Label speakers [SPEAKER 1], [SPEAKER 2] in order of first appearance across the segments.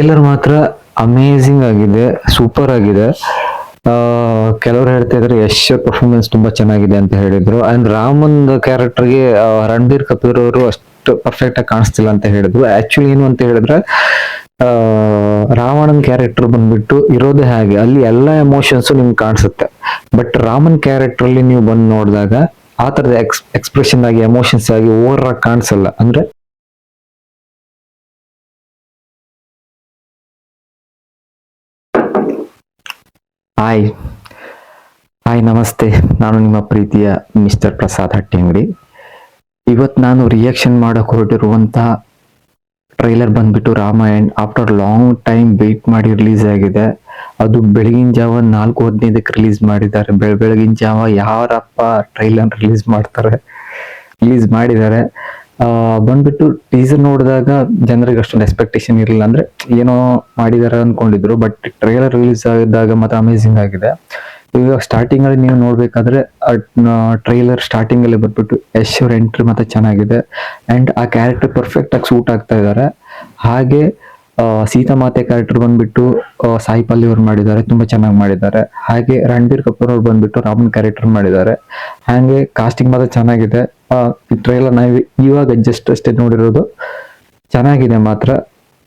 [SPEAKER 1] Trailer ಮಾತ್ರ amazing ಆಗಿದೆ, super ಆಗಿದೆ. ಕೆಲವರು ಹೇಳ್ತಾ ಇದ್ರೆ ಯಶ್ ಪರ್ಫಾರ್ಮೆನ್ಸ್ ತುಂಬಾ ಚೆನ್ನಾಗಿದೆ ಅಂತ ಹೇಳಿದ್ರು. ಅಂಡ್ ರಾಮನ್ ಕ್ಯಾರೆಕ್ಟರ್ಗೆ ರಣಬೀರ್ ಕಪೂರ್ ಅವರು ಅಷ್ಟು ಪರ್ಫೆಕ್ಟ್ ಆಗಿ ಕಾಣಿಸ್ತಿಲ್ಲ ಅಂತ ಹೇಳಿದ್ರು. ಆಕ್ಚುಲಿ ಏನು ಅಂತ ಹೇಳಿದ್ರೆ ರಾವಣನ್ ಕ್ಯಾರೆಕ್ಟರ್ ಬಂದ್ಬಿಟ್ಟು ಇರೋದೇ ಹಾಗೆ, ಅಲ್ಲಿ ಎಲ್ಲಾ ಎಮೋಷನ್ಸ್ ನಿಮ್ಗೆ ಕಾಣಿಸುತ್ತೆ. ಬಟ್ ರಾಮನ್ ಕ್ಯಾರೆಕ್ಟರ್ ಅಲ್ಲಿ ನೀವು ಬಂದು ನೋಡಿದಾಗ ಆ ತರದ ಎಕ್ಸ್ಪ್ರೆಷನ್ ಆಗಿ ಎಮೋಷನ್ಸ್ ಆಗಿ ಓವರ್ ಆಗಿ ಕಾಣಿಸಲ್ಲ. ಅಂದ್ರೆ ಹಾಯ್ ಹಾಯ್ ನಮಸ್ತೆ, ನಾನು ನಿಮ್ಮ ಪ್ರೀತಿಯ ಮಿಸ್ಟರ್ ಪ್ರಸಾದ್ ಹಟ್ಟಿಂಗಡಿ. ಇವತ್ತು ನಾನು ರಿಯಾಕ್ಷನ್ ಮಾಡಕ್ ಹೊರಟಿರುವಂತಹ ಟ್ರೈಲರ್ ಬಂದ್ಬಿಟ್ಟು Ramayan. After long time wait ಮಾಡಿ ರಿಲೀಸ್ ಆಗಿದೆ. ಅದು ಬೆಳಗಿನ ಜಾವ 4:15 ರಿಲೀಸ್ ಮಾಡಿದ್ದಾರೆ. ಬೆಳಗಿನ ಜಾವ ಯಾರಪ್ಪ ಟ್ರೈಲರ್ ರಿಲೀಸ್ ಮಾಡಿದ್ದಾರೆ. ಬಂದ್ಬಿಟ್ಟು ಟೀಸರ್ ನೋಡಿದಾಗ ಜನರಿಗೆ ಅಷ್ಟೊಂದು ಎಕ್ಸ್ಪೆಕ್ಟೇಷನ್ ಇರಲಿಲ್ಲ, ಅಂದ್ರೆ ಏನೋ ಮಾಡಿದಾರೆ ಅನ್ಕೊಂಡಿದ್ರು. ಬಟ್ ಟ್ರೈಲರ್ ರಿಲೀಸ್ ಆಗಿದ್ದಾಗ ಮಾತ್ರ ಅಮೇಸಿಂಗ್ ಆಗಿದೆ. ಇವಾಗ ಸ್ಟಾರ್ಟಿಂಗ್ ಅಲ್ಲಿ ನೀವು ನೋಡ್ಬೇಕಾದ್ರೆ ಟ್ರೈಲರ್ ಸ್ಟಾರ್ಟಿಂಗ್ ಅಲ್ಲಿ ಬಂದ್ಬಿಟ್ಟು ಯಶ್ ಅವ್ರ ಎಂಟ್ರಿ ಮತ್ತೆ ಚೆನ್ನಾಗಿದೆ. ಅಂಡ್ ಆ ಕ್ಯಾರೆಕ್ಟರ್ ಪರ್ಫೆಕ್ಟ್ ಆಗಿ ಸೂಟ್ ಆಗ್ತಾ ಇದ್ದಾರೆ. ಹಾಗೆ ಸೀತಾಮಾತೆ ಕ್ಯಾರೆಕ್ಟರ್ ಬಂದ್ಬಿಟ್ಟು ಸಾಯಿ ಪಲ್ಲಿ ಅವ್ರು ಮಾಡಿದ್ದಾರೆ, ತುಂಬಾ ಚೆನ್ನಾಗಿ ಮಾಡಿದ್ದಾರೆ. ಹಾಗೆ ರಣಬೀರ್ ಕಪೂರ್ ಅವ್ರು ಬಂದ್ಬಿಟ್ಟು ರಾಮನ್ ಕ್ಯಾರೆಕ್ಟರ್ ಮಾಡಿದ್ದಾರೆ. ಹಾಗೆ ಕಾಸ್ಟಿಂಗ್ ಮಾತ್ರ ಚೆನ್ನಾಗಿದೆ. ಟ್ರೈಲರ್ ನಾವು ಇವಾಗ ಜಸ್ಟ್ ಅಷ್ಟೇ ನೋಡಿರೋದು, ಚೆನ್ನಾಗಿದೆ ಮಾತ್ರ.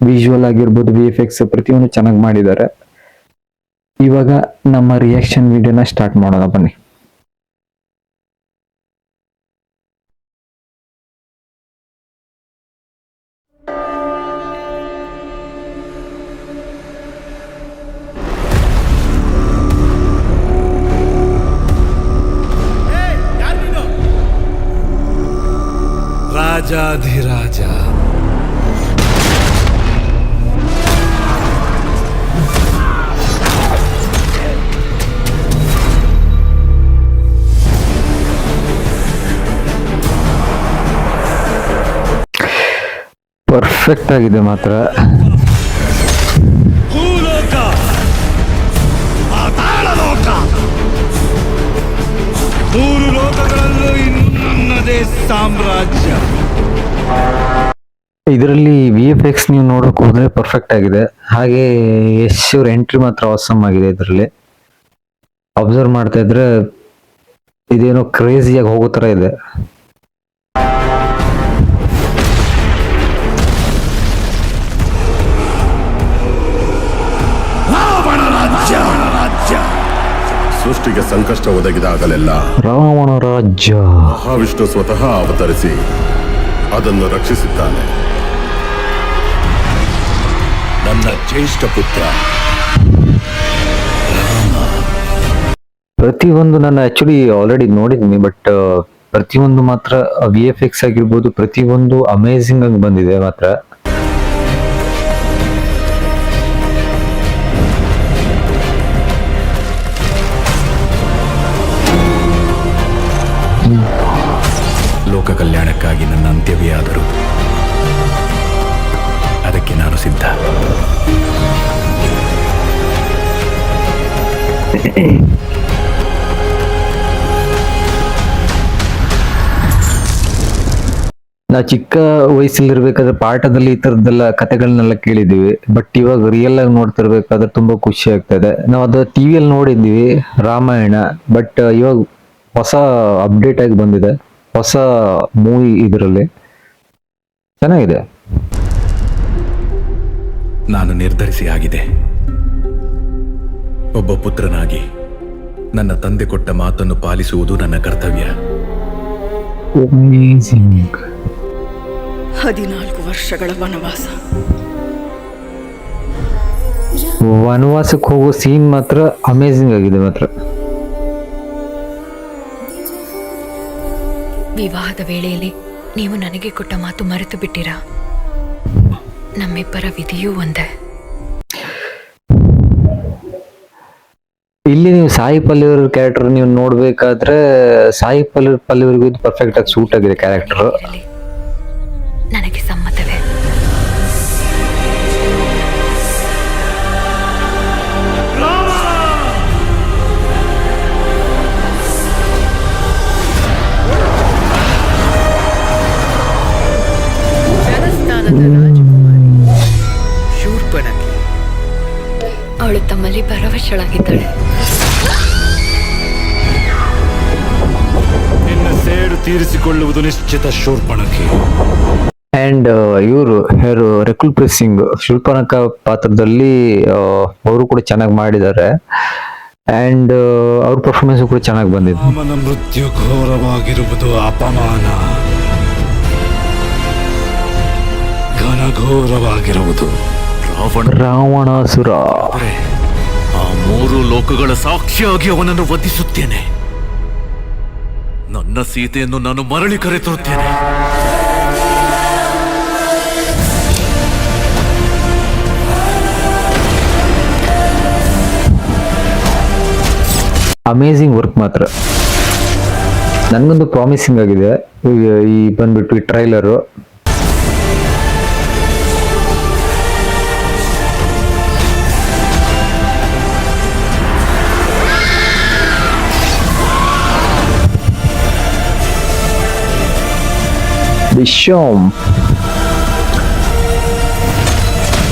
[SPEAKER 1] ವಿಜುವಲ್ ಆಗಿರ್ಬೋದು, VFX ಪ್ರತಿಯೊಂದು ಚೆನ್ನಾಗಿ ಮಾಡಿದ್ದಾರೆ. ಇವಾಗ ನಮ್ಮ ರಿಯಾಕ್ಷನ್ ವಿಡಿಯೋನ ಸ್ಟಾರ್ಟ್ ಮಾಡೋಣ ಬನ್ನಿ.
[SPEAKER 2] ರಾಜಾಧಿರಾಜ,
[SPEAKER 1] ಪರ್ಫೆಕ್ಟ್ ಆಗಿದೆ ಮಾತ್ರ.
[SPEAKER 2] ಭೂಲೋಕ, ಪಾತಾಳಲೋಕ, ಮೂರು ಲೋಕಗಳಲ್ಲೂ ನನ್ನದೇ ಸಾಮ್ರಾಜ್ಯ.
[SPEAKER 1] ಇದರಲ್ಲಿ VFX ನೀವು ನೋಡಕ್ ಹೋದ್ರೆ ಪರ್ಫೆಕ್ಟ್ ಆಗಿದೆ. ಹಾಗೆ ಯಶ್ ಅವ್ರ ಎಂಟ್ರಿ ಮಾತ್ರ ಅವಸಮ್ ಆಗಿದೆ. ಇದರಲ್ಲಿ ಅಬ್ಸರ್ವ್ ಮಾಡ್ತಾ ಇದ್ರೆ ಇದೇನೋ ಕ್ರೇಜಿಯಾಗಿ ಹೋಗೋ ತರ ಇದೆ.
[SPEAKER 3] ಸೃಷ್ಟಿಗೆ ಸಂಕಷ್ಟ ಒದಗಿದಾಗಲೆಲ್ಲ
[SPEAKER 1] ರಾವಣ ರಾಜ್ಯ
[SPEAKER 3] ಮಹಾವಿಷ್ಣು ಸ್ವತಃ ಅವತರಿಸಿ ಅದನ್ನು ರಕ್ಷಿಸುತ್ತಾನೆ. ನನ್ನ ಜ್ಯೇಷ್ಠ ಪುತ್ರ
[SPEAKER 1] ಪ್ರತಿಯೊಂದು ನಾನು ಆಕ್ಚುಲಿ ಆಲ್ರೆಡಿ ನೋಡಿದ್ದೀನಿ. ಬಟ್ ಪ್ರತಿಯೊಂದು ಮಾತ್ರ VFX ಆಗಿರ್ಬೋದು, ಪ್ರತಿಯೊಂದು ಅಮೇಝಿಂಗ್ ಆಗಿ ಬಂದಿದೆ ಮಾತ್ರ.
[SPEAKER 2] ಲೋಕ ಕಲ್ಯಾಣಕ್ಕಾಗಿ ನನ್ನ ಅಂತ್ಯವೇ ಆದರೂ ಅದಕ್ಕೆ ನಾನು ಸಿದ್ಧ.
[SPEAKER 1] ನಾ ಚಿಕ್ಕ ವಯಸ್ಸಲ್ಲಿರ್ಬೇಕಾದ್ರೆ ಪಾಠದಲ್ಲಿ ಈ ತರದ್ದೆಲ್ಲ ಕಥೆಗಳನ್ನೆಲ್ಲ ಕೇಳಿದೀವಿ. ಬಟ್ ಇವಾಗ ರಿಯಲ್ ಆಗಿ ನೋಡ್ತಿರ್ಬೇಕಾದ್ರೆ ತುಂಬಾ ಖುಷಿ ಆಗ್ತದೆ. ನಾವು ಅದು ಟಿವಿಯಲ್ಲಿ ನೋಡಿದ್ವಿ ರಾಮಾಯಣ, ಬಟ್ ಇವಾಗ ಹೊಸ ಅಪ್ಡೇಟ್ ಆಗಿ ಬಂದಿದೆ, ಹೊಸ ಮೂವಿ. ಇದರಲ್ಲಿ ಚೆನ್ನಾಗಿದೆ.
[SPEAKER 2] ನಾನು ನಿರ್ಧರಿಸಿ ಆಗಿದೆ. ಒಬ್ಬ ಪುತ್ರನಾಗಿ ನನ್ನ ತಂದೆ ಕೊಟ್ಟ ಮಾತನ್ನು ಪಾಲಿಸುವುದು ನನ್ನ ಕರ್ತವ್ಯ.
[SPEAKER 4] 14 ವರ್ಷಗಳ
[SPEAKER 1] ವನವಾಸಕ್ಕೆ ಹೋಗೋ ಸೀನ್ ಮಾತ್ರ ಅಮೇಝಿಂಗ್ ಆಗಿದೆ ಮಾತ್ರ.
[SPEAKER 5] ವಿವಾಹದ ವೇಳೆಯಲ್ಲಿ ನೀವು ನನಗೆ ಕೊಟ್ಟ ಮಾತು ಮರೆತು ಬಿಟ್ಟಿರಾ? ನಮ್ಮಿಬ್ಬರ ವಿಧಿಯೂ ಒಂದೇ.
[SPEAKER 1] ಇಲ್ಲಿ ನೀವು ಸಾಯಿ ಪಲ್ಲಿ ಅವ್ರ ಕ್ಯಾರೆಕ್ಟರ್ ನೀವು ನೋಡ್ಬೇಕಾದ್ರೆ ಸಾಯಿ ಪಲ್ಲಿವರಿಗೂ ಇದು ಪರ್ಫೆಕ್ಟ್ ಆಗಿ ಸೂಟ್ ಆಗಿದೆ ಕ್ಯಾರೆಕ್ಟರ್.
[SPEAKER 5] ನನಗೆ ಸಮ್ಮತವೇ.
[SPEAKER 4] ಜನಸ್ಥಾನದ ರಾಜಕುಮಾರಿ ಶೂರ್ಪನಖಿ
[SPEAKER 5] ಅವಳು ತಮ್ಮಲ್ಲಿ ಪರವಶಳಾಗಿದ್ದಾಳೆ.
[SPEAKER 4] ನಿನ್ನ ಸೇಡು ತೀರಿಸಿಕೊಳ್ಳುವುದು ನಿಶ್ಚಿತ ಶೂರ್ಪಣಖಿ.
[SPEAKER 1] ಅಂಡ್ ಇವರು ಯಾರು ರಕುಲ್ ಪ್ರೀತ್ ಸಿಂಗ್ ಶೂರ್ಪನಖ ಪಾತ್ರದಲ್ಲಿ ಅವರು ಕೂಡ ಚೆನ್ನಾಗಿ ಮಾಡಿದ್ದಾರೆ. ಅಂಡ್ ಅವ್ರ ಪರ್ಫಾರ್ಮೆನ್ಸ್ ಕೂಡ ಚೆನ್ನಾಗಿ ಬಂದಿದೆ.
[SPEAKER 4] ರಾಮನ ಮೃತ್ಯು ಘೋರವಾಗಿರುವುದು ಅಪಮಾನ, ಘನಘೋರವಾಗಿರುವುದು
[SPEAKER 1] ರಾವಣಾಸುರ.
[SPEAKER 2] ಆ ಮೂರು ಲೋಕಗಳ ಸಾಕ್ಷಿಯಾಗಿ ಅವನನ್ನು ವಧಿಸುತ್ತೇನೆ. ನನ್ನ ಸೀತೆಯನ್ನು ನಾನು ಮರಳಿ ಕರೆತರುತ್ತೇನೆ.
[SPEAKER 1] ಅಮೇಝಿಂಗ್ ವರ್ಕ್ ಮಾತ್ರ ನನಗೊಂದು ಪ್ರಾಮಿಸಿಂಗ್ ಆಗಿದೆ. ಈ ಬಂದ್ಬಿಟ್ಟು ಈ ಟ್ರೈಲರು ವಿಶ್ವಂ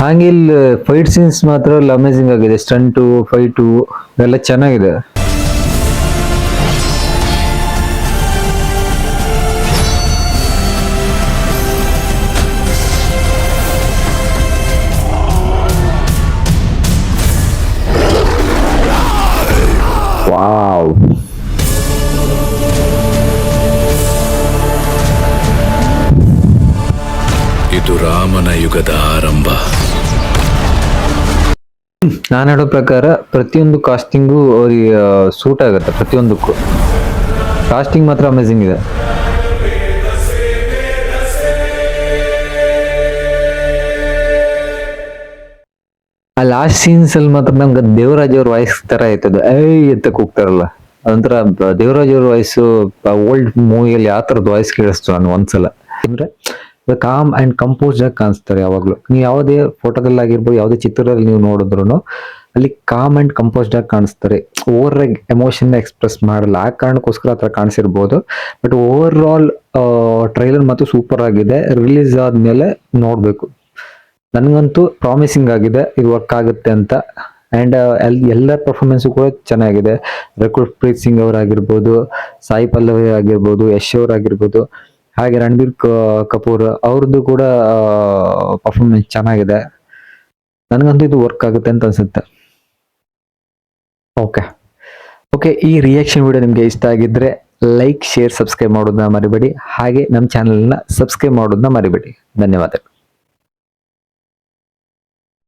[SPEAKER 1] ಹಾಗೆ ಇಲ್ಲಿ ಫೈಟ್ ಸೀನ್ಸ್ ಮಾತ್ರ ಅಮೇಝಿಂಗ್ ಆಗಿದೆ. ಸ್ಟಂಟು ಫೈಟು ಎಲ್ಲ ಚೆನ್ನಾಗಿದೆ. ವಾವ್,
[SPEAKER 2] ಇದು ರಾಮನ ಯುಗದ ಆರಂಭ.
[SPEAKER 1] ನಾನು ಹೇಳೋ ಪ್ರಕಾರ ಪ್ರತಿಯೊಂದು ಕಾಸ್ಟಿಂಗು ಅವ್ರಿಗೆ ಸೂಟ್ ಆಗುತ್ತೆ. ಪ್ರತಿಯೊಂದಕ್ಕೂ ಕಾಸ್ಟಿಂಗ್ ಮಾತ್ರ ಅಮೇಝಿಂಗ್ ಇದೆ. ಆ ಲಾಸ್ಟ್ ಸೀನ್ಸ್ ಅಲ್ಲಿ ಮಾತ್ರ ನಮ್ಗೆ ದೇವರಾಜ್ ಅವ್ರ ವಾಯ್ಸ್ ತರ ಆಯ್ತದ. ಎತ್ತಕ್ ಹೋಗ್ತಾರಲ್ಲ, ಅದೊಂಥರ ದೇವರಾಜ್ ಅವ್ರ ವಾಯ್ಸು ಓಲ್ಡ್ ಮೂವಿಯಲ್ಲಿ ಯಾವ ತರದ ವಾಯ್ಸ್ ಕೇಳಿಸ್ತು ನಾನು ಒಂದ್ಸಲ. ಅಂದ್ರೆ ಕಾಮ್ ಅಂಡ್ ಕಂಪೋಸ್ ಆಗಿ ಕಾಣಿಸ್ತಾರೆ ಯಾವಾಗ್ಲೂ. ನೀವು ಯಾವುದೇ ಫೋಟೋದಲ್ಲಿ ಆಗಿರ್ಬೋದು, ಯಾವುದೇ ಚಿತ್ರದಲ್ಲಿ ನೀವು ನೋಡಿದ್ರು ಅಲ್ಲಿ ಕಾಮ್ ಅಂಡ್ ಕಂಪೋಸ್ಡ್ ಆಗಿ ಕಾಣಿಸ್ತಾರೆ. ಓವರ್ ಆಗಿ ಎಮೋಷನ್ ಎಕ್ಸ್ಪ್ರೆಸ್ ಮಾಡಲ್ಲ. ಆ ಕಾರಣಕ್ಕೋಸ್ಕರ ಆ ಥರ ಕಾಣಿಸಿರ್ಬೋದು. ಬಟ್ ಓವರ್ ಆಲ್ ಟ್ರೈಲರ್ ಮತ್ತು ಸೂಪರ್ ಆಗಿದೆ. ರಿಲೀಸ್ ಆದ್ಮೇಲೆ ನೋಡ್ಬೇಕು. ನನಗಂತೂ ಪ್ರಾಮಿಸಿಂಗ್ ಆಗಿದೆ ಇದು ವರ್ಕ್ ಆಗುತ್ತೆ ಅಂತ. ಅಂಡ್ ಎಲ್ಲ ಪರ್ಫಾರ್ಮೆನ್ಸು ಕೂಡ ಚೆನ್ನಾಗಿದೆ. ರಕುಲ್ ಪ್ರೀತ್ ಸಿಂಗ್ ಅವರಾಗಿರ್ಬೋದು, ಸಾಯಿ ಪಲ್ಲವಿ ಆಗಿರ್ಬೋದು, ಯಶ್ ಅವರಾಗಿರ್ಬೋದು, ಹಾಗೆ ರಣಬೀರ್ ಕಪೂರ್ ಅವ್ರದ್ದು ಕೂಡ ಪರ್ಫಾರ್ಮೆನ್ಸ್ ಚೆನ್ನಾಗಿದೆ. ನನಗಂತೂ ಇದು ವರ್ಕ್ ಆಗುತ್ತೆ ಅಂತ ಅನ್ಸುತ್ತೆ. ಓಕೆ, ಈ ರಿಯಾಕ್ಷನ್ ವಿಡಿಯೋ ನಿಮಗೆ ಇಷ್ಟ ಆಗಿದ್ರೆ ಲೈಕ್, ಶೇರ್, ಸಬ್ಸ್ಕ್ರೈಬ್ ಮಾಡೋದನ್ನ ಮರಿಬೇಡಿ. ಹಾಗೆ ನಮ್ಮ ಚಾನೆಲ್ನ ಸಬ್ಸ್ಕ್ರೈಬ್ ಮಾಡೋದನ್ನ ಮರಿಬೇಡಿ. ಧನ್ಯವಾದಗಳು.